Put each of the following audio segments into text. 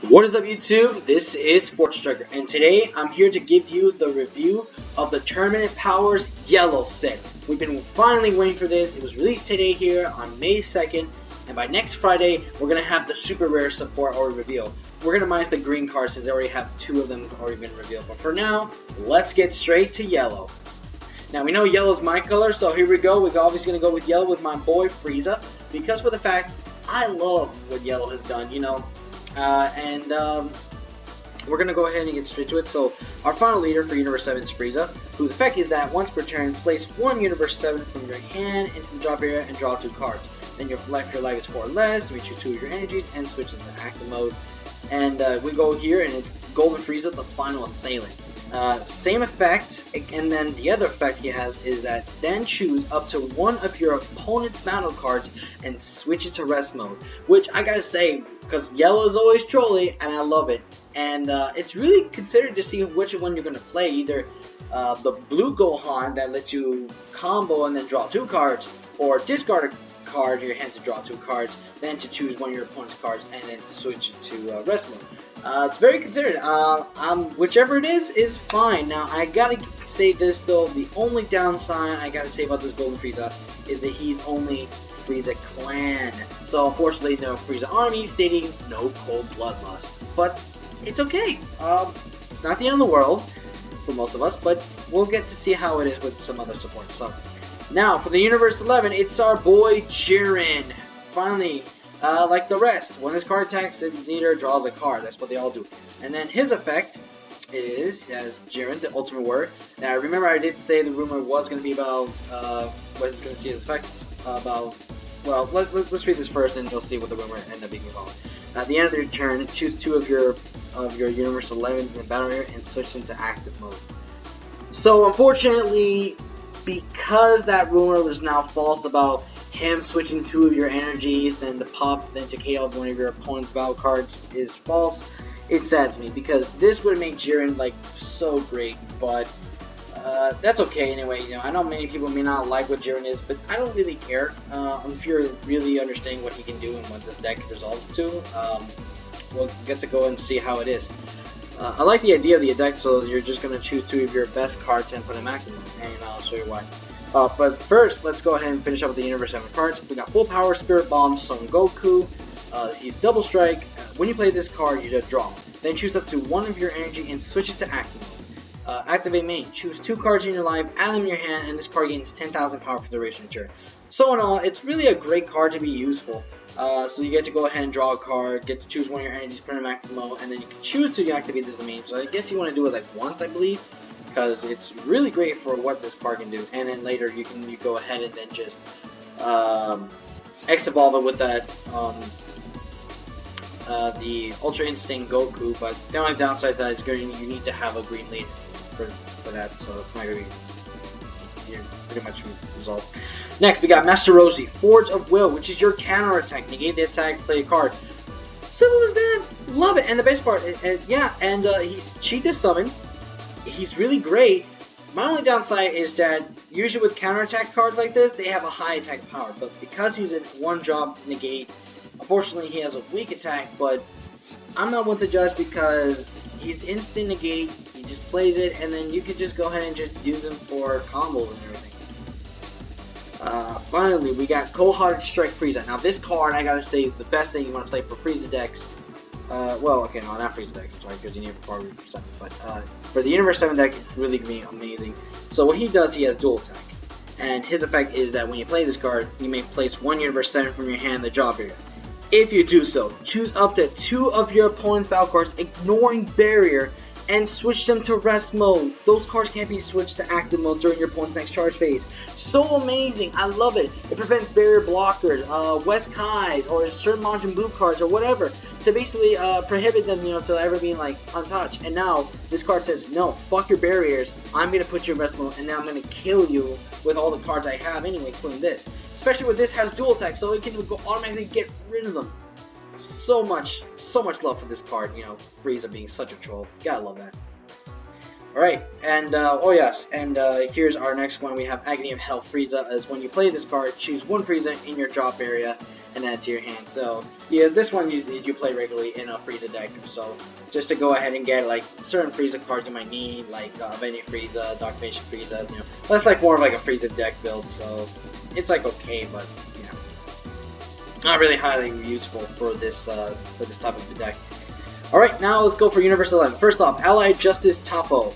What is up YouTube? This is Sports Striker, and today I'm here to give you the review of the Tournament Powers Yellow set. We've been finally waiting for this. It was released today here on May 2nd, and by next Friday we're going to have the super rare support or reveal. We're going to minus the green cards since they already have two of them already been revealed, but for now, let's get straight to yellow. Now we know yellow is my color, so here we go. We're obviously going to go with yellow with my boy Frieza, because for the fact I love what yellow has done, you know. We're going to go ahead and get straight to it. So, our final leader for Universe 7 is Frieza, whose effect is that once per turn, place one Universe 7 from your hand into the drop area and draw two cards. Then your life is 4 or less, we choose two of your energies and switch into active mode. And we go here, and it's Golden Frieza, the final assailant. Same effect, and then the other effect he has is that then choose up to one of your opponent's battle cards and switch it to rest mode, which I gotta say, because yellow is always trolly and I love it, and it's really considered to see which one you're gonna play, either the blue Gohan that lets you combo and then draw two cards, or discard a card in your hand to draw two cards, then to choose one of your opponent's cards and then switch it to rest mode. It's very considered. Whichever it is fine. Now, I gotta say this though, the only downside I gotta say about this Golden Frieza is that he's only Frieza Clan. So, unfortunately, no Frieza Army, stating no cold bloodlust. But, it's okay. It's not the end of the world for most of us, but we'll get to see how it is with some other support. So, now, for the Universe 11, it's our boy Jiren. Finally. Like the rest, when his card attacks, the leader draws a card. That's what they all do. And then his effect is, as Jiren, the ultimate word. Now, remember I did say the rumor was going to be about, what it's going to see his effect about, well, let's read this first and you'll see what the rumor ended up being about. At the end of your turn, choose two of your Universe 11s in the battle area and switch into active mode. So, unfortunately, because that rumor was now false about him switching two of your energies, then to KO of one of your opponent's battle cards is false, it saddens me, because this would make Jiren like so great, but that's okay anyway. You know, I know many people may not like what Jiren is, but I don't really care. If you're really understanding what he can do and what this deck resolves to, we'll get to go and see how it is. I like the idea of the deck, so you're just going to choose two of your best cards and put them active, and I'll show you why. But first, let's go ahead and finish up with the Universe 7 cards. We got Full Power, Spirit Bomb, Son Goku. He's Double Strike. When you play this card, you just draw. Then choose up to one of your energy and switch it to active mode. Activate main. Choose two cards in your life, add them in your hand, and this card gains 10,000 power for the duration of the turn. So in all, it's really a great card to be useful. So you get to go ahead and draw a card, get to choose one of your energies, put them in active mode, and then you can choose to deactivate this main. So I guess you want to do it like once, I believe, because it's really great for what this card can do. And then later you go ahead and then just X-Evolve it with that the Ultra Instinct Goku. But the only downside to that is you need to have a green lane for that, so it's not going to be pretty much resolved. Next, we got Master Roshi, Forge of Will, which is your counter attack. Negate the attack, play a card. Simple as that. Love it. And the best part, he's cheap to summon. He's really great. My only downside is that usually with counterattack cards like this, they have a high attack power, but because he's a one-drop negate, unfortunately he has a weak attack, but I'm not one to judge because he's instant negate, he just plays it, and then you can just go ahead and just use him for combos and everything. Finally, we got Cold-Hearted Strike Frieza. Now this card, I gotta say, the best thing you want to play for Frieza decks, well, okay, no, not Frieza decks, I'm sorry, because you need a power for 7, but for the Universe 7 deck, it's really going to be amazing. So what he does, he has dual attack, and his effect is that when you play this card, you may place one Universe 7 from your hand in the drop area. If you do so, choose up to two of your opponent's battle cards, ignoring barrier, and switch them to rest mode. Those cards can't be switched to active mode during your opponent's next charge phase. So amazing, I love it. It prevents barrier blockers, West Kai's, or certain Majin Buu cards, or whatever, to basically prohibit them, you know, to ever being like untouched. And now this card says, no, fuck your barriers. I'm gonna put you in rest mode, and now I'm gonna kill you with all the cards I have anyway, including this. Especially with this has dual attack, so it can go automatically get rid of them. So much love for this card, you know, Frieza being such a troll. Gotta love that. Alright, and, oh yes, and here's our next one. We have Agony of Hell Frieza, as when you play this card, choose one Frieza in your drop area, and add to your hand. So yeah, this one you play regularly in a Frieza deck. So just to go ahead and get like certain Frieza cards you might need, like Veni Frieza, Dark Nation Frieza, you know, that's like more of like a Frieza deck build. So it's like okay, but you know, not really highly useful for this type of a deck. Alright, now let's go for Universe 11. First off, Allied Justice Topo.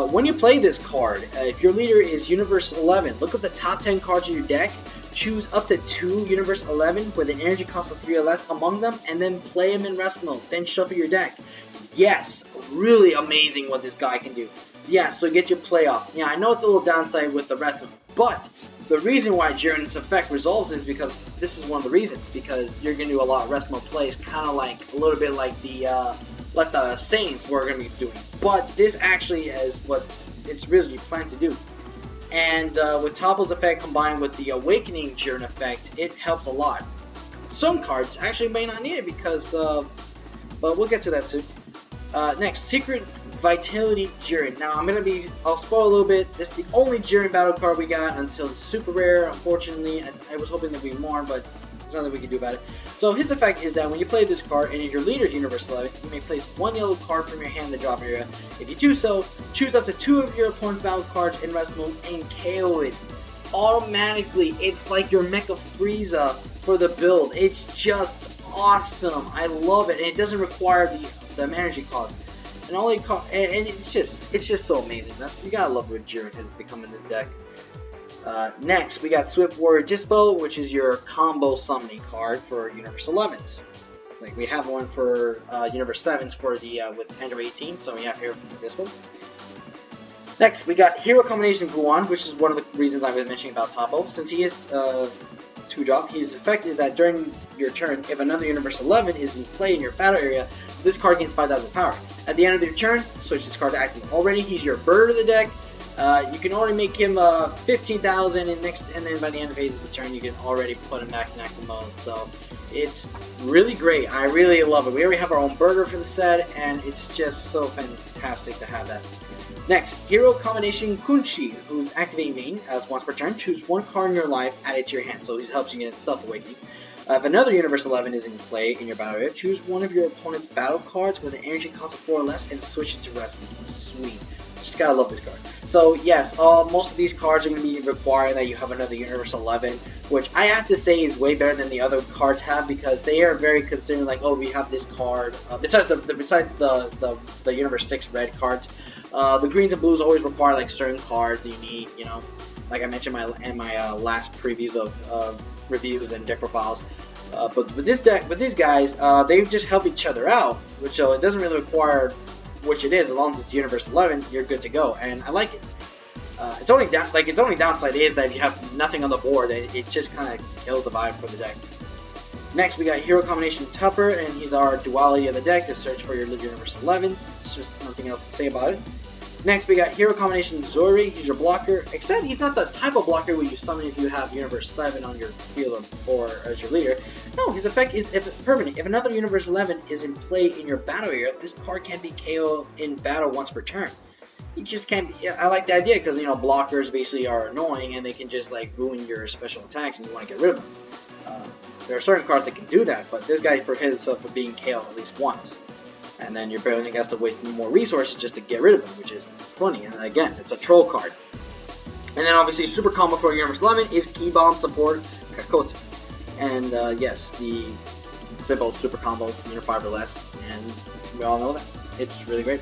When you play this card, if your leader is Universe 11, look at the top 10 cards of your deck, choose up to 2 Universe 11 with an energy cost of 3 or less among them, and then play them in rest mode, then shuffle your deck. Yes, really amazing what this guy can do. Yeah, so get your playoff. Yeah, I know it's a little downside with the rest of them, but the reason why Jiren's effect resolves is because this is one of the reasons, because you're going to do a lot of rest mode plays, kind of like a little bit like the Saints were going to be doing. But this actually is what it's really planned to do. And with Topo's effect combined with the Awakening Jiren effect, it helps a lot. Some cards actually may not need it because, but we'll get to that soon. Next, Secret Vitality Jiren. Now I'll spoil a little bit. This is the only Jiren battle card we got until it's super rare. Unfortunately, I was hoping there'd be more, but there's nothing we can do about it. So his effect is that when you play this card and your leader's Universe 11, you may place 1 yellow card from your hand in the drop area. If you do so, choose up to 2 of your opponent's battle cards in rest mode and KO it. Automatically, it's like your Mecha Frieza for the build. It's just awesome. I love it, and it doesn't require the energy cost. And it's just so amazing. You gotta love what Jiren has become in this deck. Next, we got Swift Warrior Dispo, which is your combo summoning card for Universe 11s. Like we have one for Universe 7s for the with Android 18, so we have here for Dispo. Next, we got Hero Combination Guan, which is one of the reasons I was mentioning about Topo. Since he is 2-drop, his effect is that during your turn, if another Universe 11 is in play in your battle area, this card gains 5,000 power. At the end of your turn, switch this card to active. Already, he's your bird of the deck. You can already make him 15,000, and then by the end of phase of the turn, you can already put him back in active mode. So it's really great. I really love it. We already have our own burger for the set, and it's just so fantastic to have that. Next, Hero Combination Kunchi, who's activating main as once per turn. Choose 1 card in your life, add it to your hand. So he helps you get self-awakening. If another Universe 11 is in play in your battle area, choose 1 of your opponent's battle cards with an energy cost of 4 or less and switch it to wrestling. Sweet. Just gotta love this card. So yes, most of these cards are going to be requiring that you have another Universe 11, which I have to say is way better than the other cards have, because they are very concerned, like, oh, we have this card. Besides the Universe 6 red cards, the greens and blues always require like certain cards you need. You know, like I mentioned in my last previews of reviews and deck profiles. But with this deck, with these guys, they just help each other out, so it doesn't really require which it is. As long as it's Universe 11, you're good to go, and I like it. Its only downside is that if you have nothing on the board, it just kind of kills the vibe for the deck. Next, we got Hero Combination Tupper, and he's our duality of the deck to search for your Universe 11s. It's just nothing else to say about it. Next, we got Hero Combination Zori. He's your blocker, except he's not the type of blocker where you summon if you have Universe 11 on your field or as your leader. No, his effect is permanent. If another Universe 11 is in play in your battle area, this card can be KO'd in battle once per turn. You just can't be, I like the idea because, you know, blockers basically are annoying and they can just like ruin your special attacks and you want to get rid of them. There are certain cards that can do that, but this guy prohibits himself from being KO'd at least once. And then your opponent has to waste more resources just to get rid of him, which is funny. And again, it's a troll card. And then obviously, super combo for Universe 11 is Key Bomb Support Kakotsu. And yes, the simple super combos, Unit 5 or less, and we all know that. It's really great.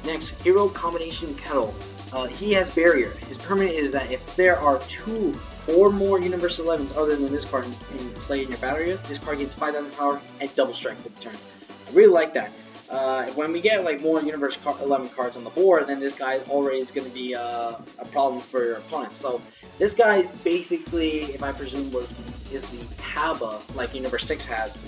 Next, Hero Combination Kettle. He has Barrier. His permanent is that if there are 2 or more Universe 11s other than this card in play in your battle area, this card gains 5,000 power and double strike for the turn. I really like that. When we get like more Universe 11 cards on the board, then this guy already is going to be a problem for your opponent. So this guy is basically, if I presume, is the Kaba like Universe 6 has,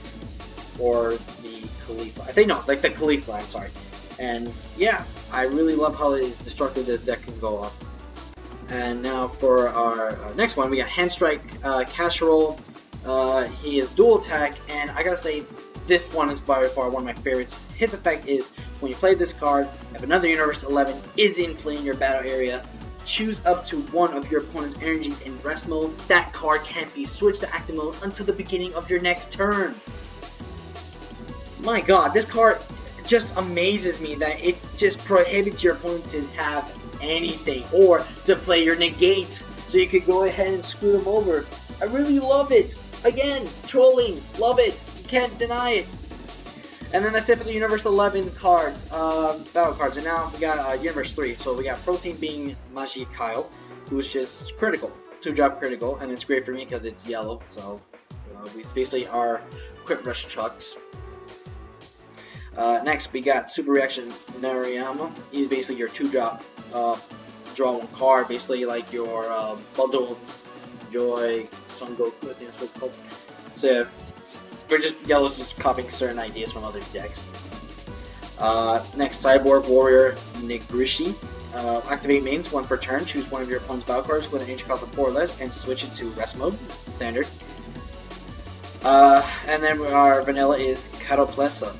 or the Khalifa. I think no, like the Khalifa. I'm sorry. And yeah, I really love how destructive this deck can go up. And now for our next one, we got Hand Strike Casserole. He is dual attack, and I gotta say, this one is by far one of my favorites. His effect is, when you play this card, if another Universe 11 is in play in your battle area, choose up to one of your opponent's energies in rest mode. That card can't be switched to active mode until the beginning of your next turn. My god, this card just amazes me that it just prohibits your opponent to have anything or to play your negate, so you could go ahead and screw them over. I really love it. Again, trolling, love it. You can't deny it. And then that's it for the Universe 11 cards, battle cards. And now we got Universe 3. So we got Protein being Magi Kyle, who's just critical, 2-drop critical, and it's great for me because it's yellow. So we basically are Quick Rush Chucks. Next, we got Super Reaction Nariyama. He's basically your 2-drop draw one card, basically like your Bundle Joy Son Goku, I think that's what it's called. So we're just yellow's just copying certain ideas from other decks. Next, Cyborg Warrior Negrishi. Activate mains, 1 per turn. Choose one of your opponent's battle cards with an energy cost of 4 or less, and switch it to rest mode, standard. And then our vanilla is Catoplessa.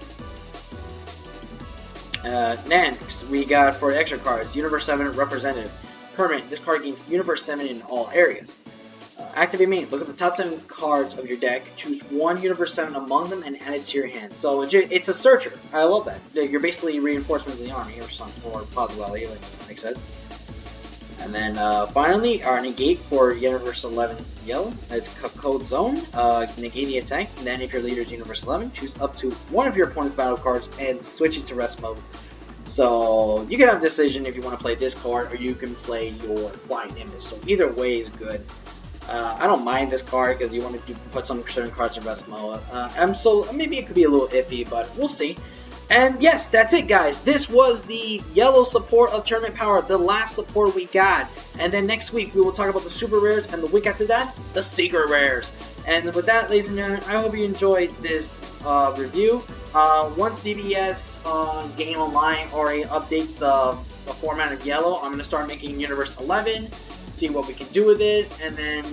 Next, we got for extra cards, Universe 7 Representative. Permanent, this card gains Universe 7 in all areas. Activate main, look at the top 7 cards of your deck, choose one Universe 7 among them, and add it to your hand. So it's a searcher. I love that. You're basically reinforcement of the army or something, or Pogwally, like I said. And then finally, our negate for Universe 11's yellow. It's Code Zone. Negate the attack. And then if your leader is Universe 11, choose up to one of your opponent's battle cards and switch it to rest mode. So you can have a decision if you want to play this card or you can play your Flying Nimbus. So either way is good. I don't mind this card because you want to put some certain cards in rest mode. So maybe it could be a little iffy, but we'll see. And yes, that's it, guys. This was the yellow support of Tournament Power, the last support we got. And then next week, we will talk about the super rares, and the week after that, the secret rares. And with that, ladies and gentlemen, I hope you enjoyed this review. Once DBS Game Online already updates the format of yellow, I'm going to start making Universe 11, see what we can do with it, and then,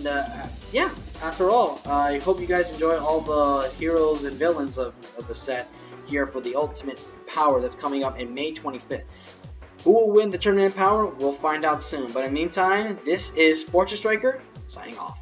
yeah, after all, I hope you guys enjoy all the heroes and villains of the set here for the Ultimate Power that's coming up in May 25th. Who will win the Tournament Power? We'll find out soon. But in the meantime, this is Fortress Striker, signing off.